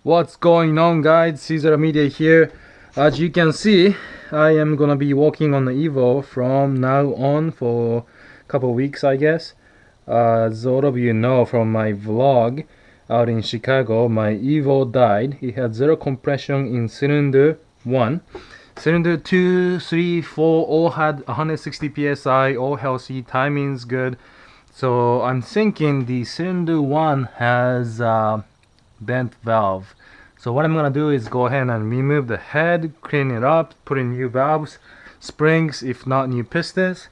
What's going on, guys? Caesar Media here. As you can see, I am gonna be working on the Evo from now on for a couple weeks, I guess. As all of you know from my vlog out in Chicago, my Evo died. It had zero compression in cylinder 1. Cylinder 2, 3, 4 all had 160 psi, all healthy, timing's good. So I'm thinking the cylinder 1 has bent valve. So what I'm gonna do is go ahead and remove the head, clean it up, put in new valves, springs, if not new pistons.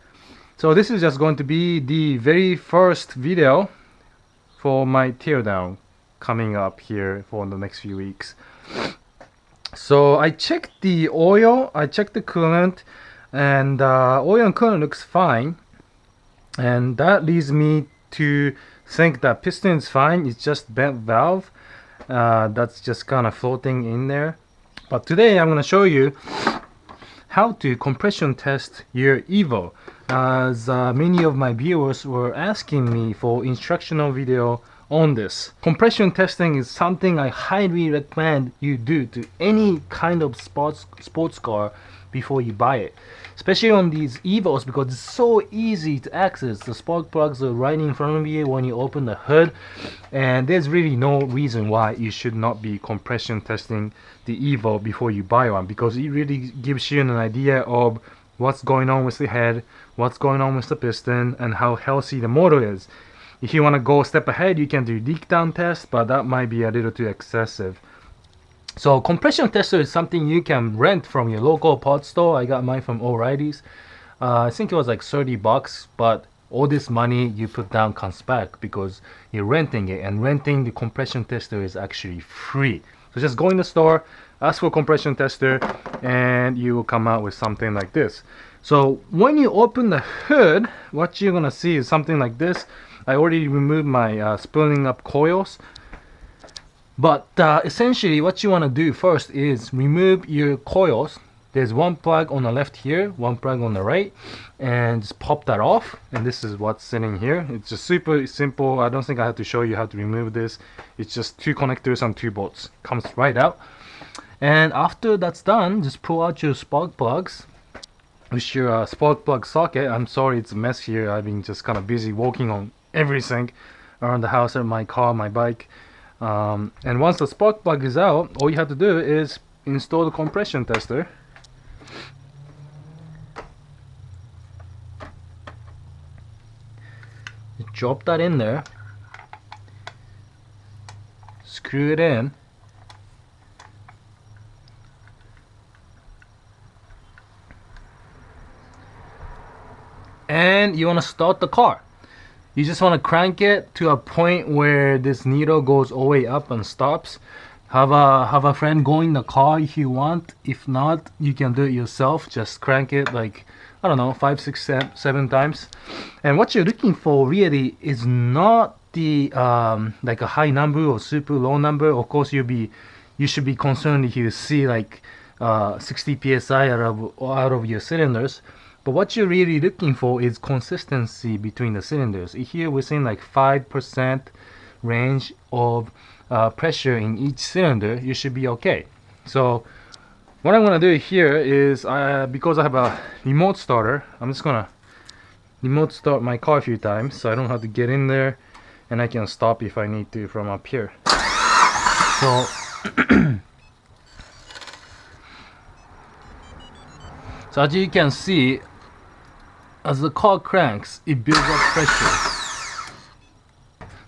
So this is just going to be the very first video for my teardown coming up here for the next few weeks. So I checked the oil, I checked the coolant, and oil and coolant looks fine, and that leads me to think that piston is fine. It's just bent valve that's just kind of floating in there. But today I'm going to show you how to compression test your Evo, as many of my viewers were asking me for instructional video on this. Compression testing is something I highly recommend you do to any kind of sports car before you buy it, especially on these Evos, because it's so easy to access. The spark plugs are right in front of you when you open the hood, and there's really no reason why you should not be compression testing the Evo before you buy one, because it really gives you an idea of what's going on with the head, what's going on with the piston, and how healthy the motor is. If you want to go a step ahead, you can do leak down test, but that might be a little too excessive. So compression tester is something you can rent from your local parts store. I got mine from O'Reilly's. I think it was like 30 bucks, but all this money you put down comes back because you're renting it, and renting the compression tester is actually free. So just go in the store, ask for a compression tester, and you will come out with something like this. So when you open the hood, what you're gonna see is something like this. I already removed my spooling up coils, but essentially what you want to do first is remove your coils. There's one plug on the left here, one plug on the right, and just pop that off, and this is what's sitting here. It's just super simple. I don't think I have to show you how to remove this. It's just two connectors and two bolts, comes right out. And after that's done, just pull out your spark plugs with your spark plug socket. I'm sorry it's a mess here. I've been just kind of busy working on everything around the house, and my car, my bike. And once the spark plug is out, all you have to do is install the compression tester. You drop that in there, screw it in, and you want to start the car. You just want to crank it to a point where this needle goes all the way up and stops. Have a friend go in the car if you want. If not, you can do it yourself. Just crank it like, I don't know, 5, 6, 7 times. And what you're looking for really is not the like a high number or super low number. Of course, you should be concerned if you see like 60 psi out of your cylinders. But what you're really looking for is consistency between the cylinders. Here we're seeing like 5% range of pressure in each cylinder. You should be okay. So what I'm gonna do here is, because I have a remote starter, I'm just gonna remote start my car a few times so I don't have to get in there, and I can stop if I need to from up here. So so as you can see, as the car cranks, it builds up pressure.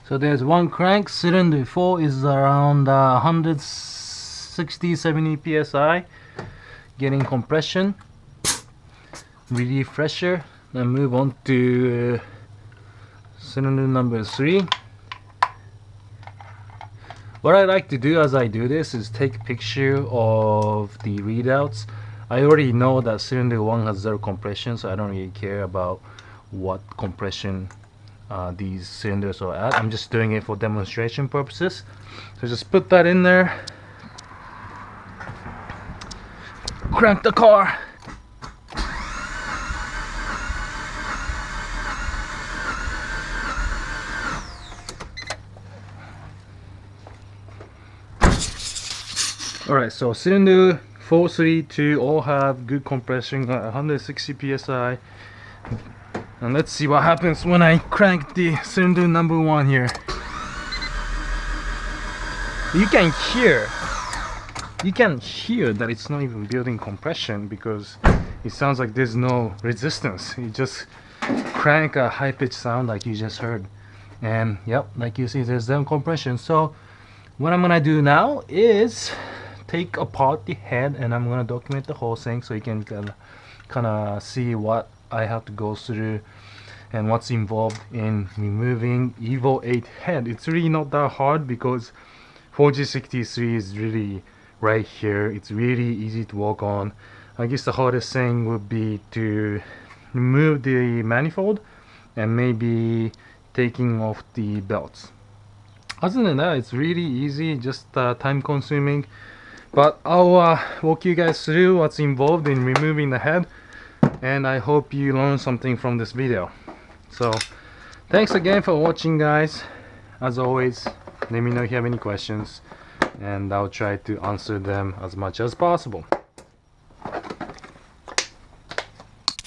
So there's one crank. Cylinder 4 is around 160-70 psi, getting compression, relieve pressure. Then move on to cylinder number 3. What I like to do as I do this is take a picture of the readouts. I already know that cylinder 1 has zero compression, so I don't really care about what compression these cylinders are at. I'm just doing it for demonstration purposes. So just put that in there, crank the car, Alright, so cylinder 4, 3, 2 all have good compression at 160 psi. And let's see what happens when I crank the cylinder number 1 here. You can hear that it's not even building compression because it sounds like there's no resistance. You just crank a high-pitched sound like you just heard, and yep, like you see, there's no compression. So what I'm gonna do now is take apart the head, and I'm gonna document the whole thing so you can kind of see what I have to go through and what's involved in removing Evo 8 head. It's really not that hard because 4G63 is really right here. It's really easy to work on. I guess the hardest thing would be to remove the manifold and maybe taking off the belts. Other than that, it's really easy, just time consuming. But I'll walk you guys through what's involved in removing the head, and I hope you learned something from this video. So thanks again for watching, guys. As always, let me know if you have any questions and I'll try to answer them as much as possible.